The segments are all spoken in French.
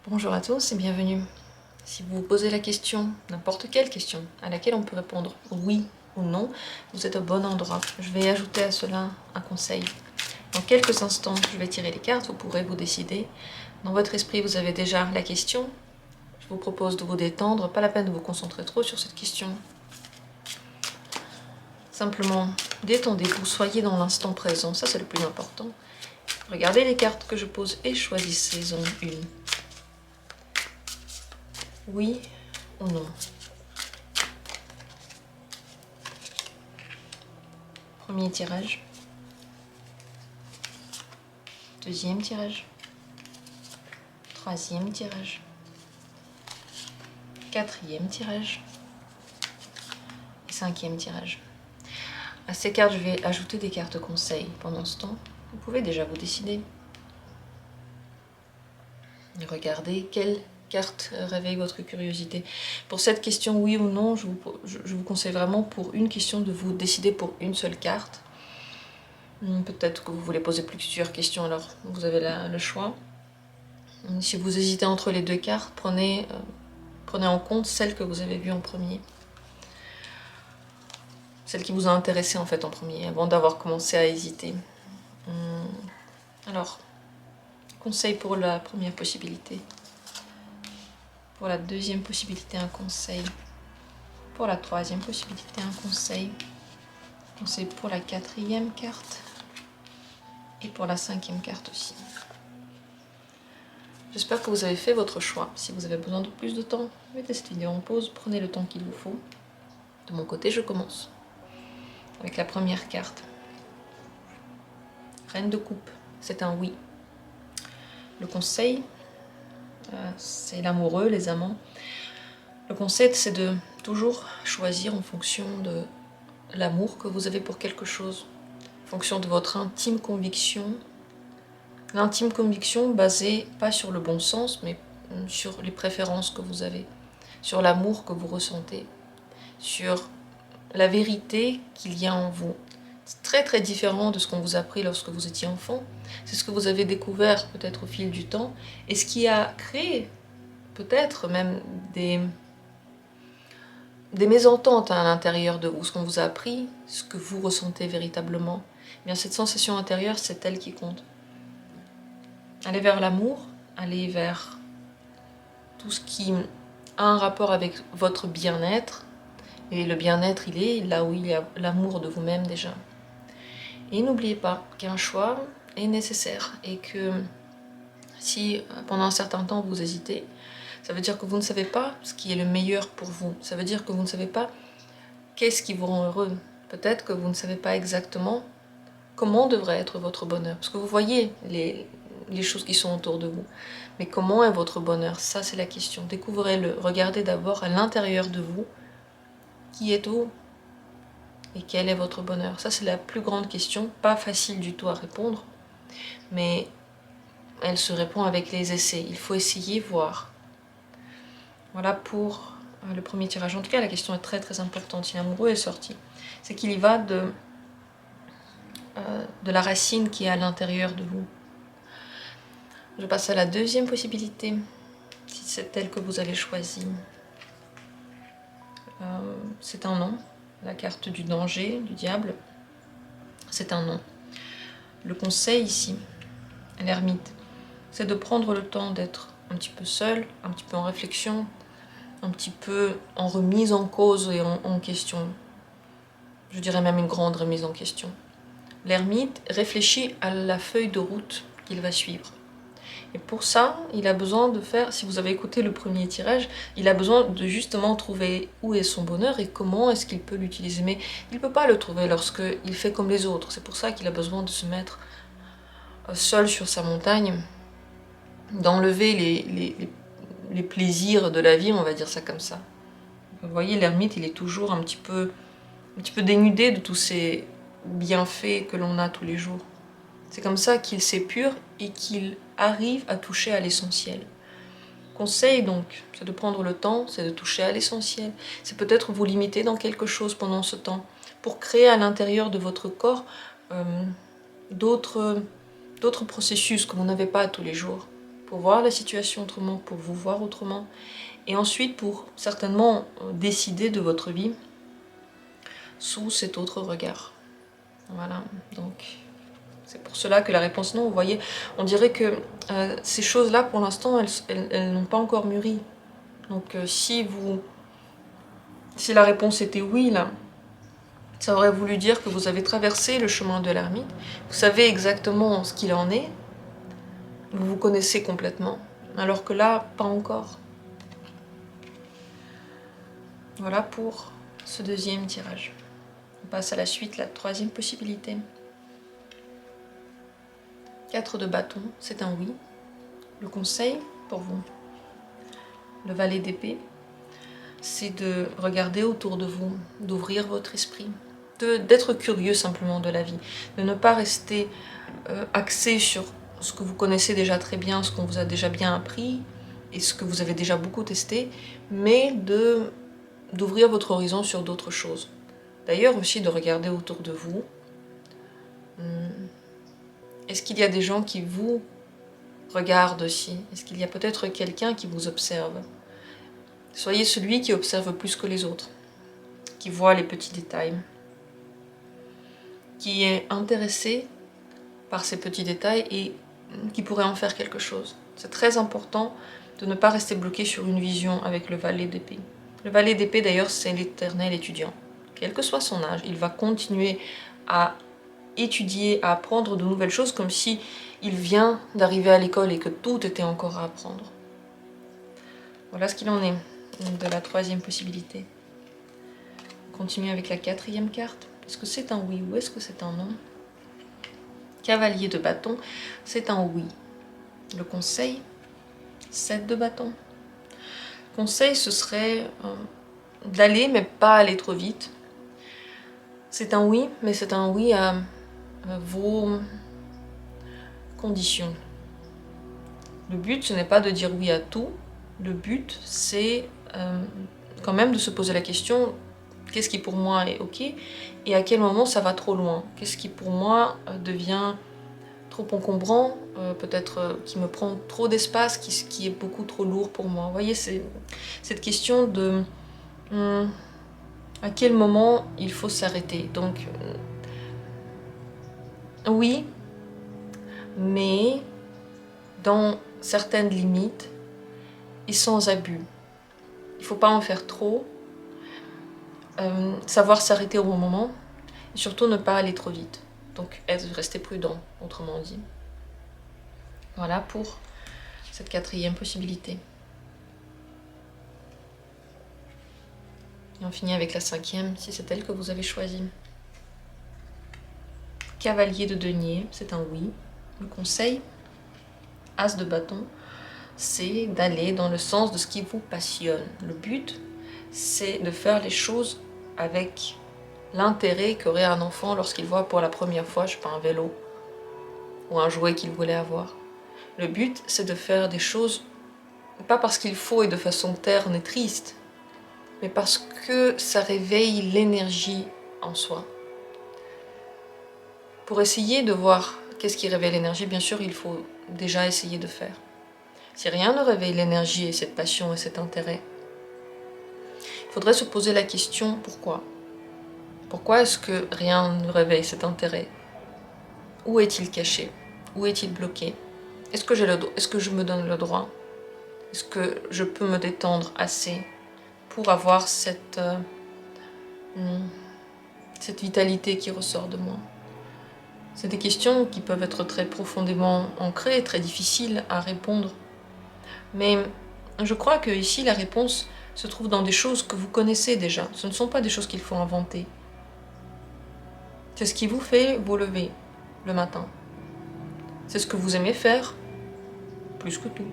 Bonjour à tous et bienvenue. Si vous vous posez la question, n'importe quelle question, à laquelle on peut répondre oui ou non, vous êtes au bon endroit. Je vais ajouter à cela un conseil. Dans quelques instants, je vais tirer les cartes, vous pourrez vous décider. Dans votre esprit, vous avez déjà la question. Je vous propose de vous détendre, pas la peine de vous concentrer trop sur cette question. Simplement, détendez-vous, soyez dans l'instant présent, ça c'est le plus important. Regardez les cartes que je pose et choisissez-en une. Oui ou non? Premier tirage. Deuxième tirage. Troisième tirage. Quatrième tirage. Et cinquième tirage. À ces cartes, je vais ajouter des cartes conseils. Pendant ce temps, vous pouvez déjà vous décider. Regardez quelle carte réveille votre curiosité. Pour cette question, oui ou non, je vous conseille vraiment pour une question de vous décider pour une seule carte. Peut-être que vous voulez poser plusieurs questions, alors vous avez le choix. Si vous hésitez entre les deux cartes, prenez en compte celle que vous avez vue en premier. Celle qui vous a intéressé en fait en premier, avant d'avoir commencé à hésiter. Alors, conseil pour la première possibilité. Pour la deuxième possibilité, un conseil. Pour la troisième possibilité, un conseil. Conseil pour la quatrième carte. Et pour la cinquième carte aussi. J'espère que vous avez fait votre choix. Si vous avez besoin de plus de temps, mettez cette vidéo en pause, prenez le temps qu'il vous faut. De mon côté, je commence. Avec la première carte. Reine de coupe, c'est un oui. Le conseil, c'est l'amoureux, les amants. Le conseil, c'est de toujours choisir en fonction de l'amour que vous avez pour quelque chose, en fonction de votre intime conviction. L'intime conviction basée pas sur le bon sens, mais sur les préférences que vous avez, sur l'amour que vous ressentez, sur la vérité qu'il y a en vous. C'est très très différent de ce qu'on vous a appris lorsque vous étiez enfant. C'est ce que vous avez découvert peut-être au fil du temps et ce qui a créé peut-être même des mésententes à l'intérieur de vous, ce qu'on vous a appris, ce que vous ressentez véritablement. Eh bien, cette sensation intérieure, c'est elle qui compte. Allez vers l'amour, allez vers tout ce qui a un rapport avec votre bien-être. Et le bien-être, il est là où il y a l'amour de vous-même déjà. Et n'oubliez pas qu'un choix est nécessaire et que si pendant un certain temps vous hésitez, ça veut dire que vous ne savez pas ce qui est le meilleur pour vous. Ça veut dire que vous ne savez pas qu'est-ce qui vous rend heureux. Peut-être que vous ne savez pas exactement comment devrait être votre bonheur. Parce que vous voyez les choses qui sont autour de vous. Mais comment est votre bonheur? Ça, c'est la question. Découvrez-le. Regardez d'abord à l'intérieur de vous qui êtes-vous et quel est votre bonheur. Ça, c'est la plus grande question. Pas facile du tout à répondre. Mais elle se répond avec les essais. Il faut essayer, voir. Voilà pour le premier tirage. En tout cas, la question est très très importante. Si l'amoureux est sorti, c'est qu'il y va de la racine qui est à l'intérieur de vous. Je passe à la deuxième possibilité, si c'est elle que vous avez choisie. C'est un non. La carte du danger, du diable, c'est un non. Le conseil ici, l'ermite, c'est de prendre le temps d'être un petit peu seul, un petit peu en réflexion, un petit peu en remise en cause et en question. Je dirais même une grande remise en question. L'ermite réfléchit à la feuille de route qu'il va suivre. Et pour ça, il a besoin de faire, si vous avez écouté le premier tirage, il a besoin de justement trouver où est son bonheur et comment est-ce qu'il peut l'utiliser. Mais il ne peut pas le trouver lorsqu'il fait comme les autres. C'est pour ça qu'il a besoin de se mettre seul sur sa montagne, d'enlever les plaisirs de la vie, on va dire ça comme ça. Vous voyez, l'ermite, il est toujours un petit peu dénudé de tous ces bienfaits que l'on a tous les jours. C'est comme ça qu'il s'épure et qu'il arrive à toucher à l'essentiel. Conseil donc, c'est de prendre le temps, c'est de toucher à l'essentiel. C'est peut-être vous limiter dans quelque chose pendant ce temps, pour créer à l'intérieur de votre corps d'autres processus que vous n'avez pas tous les jours. pour voir la situation autrement, pour vous voir autrement, et ensuite pour certainement décider de votre vie sous cet autre regard. Voilà, donc c'est pour cela que la réponse non, vous voyez, on dirait que ces choses-là, pour l'instant, elles n'ont pas encore mûri. Donc si la réponse était oui, là, ça aurait voulu dire que vous avez traversé le chemin de l'ermite, vous savez exactement ce qu'il en est, vous vous connaissez complètement, alors que là, pas encore. Voilà pour ce deuxième tirage. On passe à la suite, la troisième possibilité. 4 de bâton, c'est un oui. Le conseil pour vous, le valet d'épée, c'est de regarder autour de vous, d'ouvrir votre esprit, d'être curieux simplement de la vie, de ne pas rester axé sur ce que vous connaissez déjà très bien, ce qu'on vous a déjà bien appris et ce que vous avez déjà beaucoup testé, mais d'ouvrir votre horizon sur d'autres choses. D'ailleurs aussi de regarder autour de vous. Est-ce qu'il y a des gens qui vous regardent aussi? Est-ce qu'il y a peut-être quelqu'un qui vous observe? Soyez celui qui observe plus que les autres, qui voit les petits détails, qui est intéressé par ces petits détails et qui pourrait en faire quelque chose. C'est très important de ne pas rester bloqué sur une vision avec le valet d'épée. Le valet d'épée d'ailleurs c'est l'éternel étudiant. Quel que soit son âge, il va continuer à étudier, à apprendre de nouvelles choses comme si il vient d'arriver à l'école et que tout était encore à apprendre. Voilà ce qu'il en est de la troisième possibilité. On continue avec la quatrième carte. Est-ce que c'est un oui ou est-ce que c'est un non? Cavalier de bâton, c'est un oui. Le conseil, 7 de bâton. Conseil, ce serait d'aller, mais pas aller trop vite. C'est un oui, mais c'est un oui à vos conditions. Le but, ce n'est pas de dire oui à tout. Le but, c'est quand même de se poser la question, qu'est-ce qui pour moi est ok et à quel moment ça va trop loin? Qu'est-ce qui pour moi devient trop encombrant, peut-être qui me prend trop d'espace, qui est beaucoup trop lourd pour moi? Vous voyez, c'est cette question de à quel moment il faut s'arrêter. Donc, oui, mais dans certaines limites et sans abus. Il ne faut pas en faire trop, savoir s'arrêter au bon moment, et surtout ne pas aller trop vite. Donc rester prudent, autrement dit. Voilà pour cette quatrième possibilité. Et on finit avec la cinquième, si c'est elle que vous avez choisie. Cavalier de denier, c'est un oui. Le conseil, as de bâton, c'est d'aller dans le sens de ce qui vous passionne. Le but, c'est de faire les choses avec l'intérêt qu'aurait un enfant lorsqu'il voit pour la première fois, je sais pas, un vélo ou un jouet qu'il voulait avoir. Le but, c'est de faire des choses, pas parce qu'il faut et de façon terne et triste, mais parce que ça réveille l'énergie en soi. Pour essayer de voir qu'est-ce qui réveille l'énergie, bien sûr, il faut déjà essayer de faire. Si rien ne réveille l'énergie et cette passion et cet intérêt, il faudrait se poser la question pourquoi? Pourquoi est-ce que rien ne réveille cet intérêt? Où est-il caché? Où est-il bloqué? Est-ce que je me donne le droit? Est-ce que je peux me détendre assez pour avoir cette vitalité qui ressort de moi? C'est des questions qui peuvent être très profondément ancrées, très difficiles à répondre. Mais je crois que ici la réponse se trouve dans des choses que vous connaissez déjà. Ce ne sont pas des choses qu'il faut inventer. C'est ce qui vous fait vous lever le matin. C'est ce que vous aimez faire, plus que tout.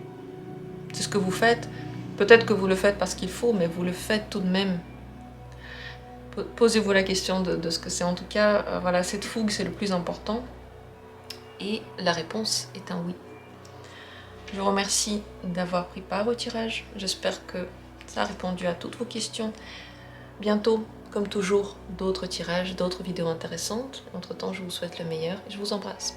C'est ce que vous faites. Peut-être que vous le faites parce qu'il faut, mais vous le faites tout de même. Posez-vous la question de ce que c'est. En tout cas, voilà, cette fougue, c'est le plus important. Et la réponse est un oui. Je vous remercie d'avoir pris part au tirage. J'espère que ça a répondu à toutes vos questions. Bientôt, comme toujours, d'autres tirages, d'autres vidéos intéressantes. Entre-temps, je vous souhaite le meilleur et je vous embrasse.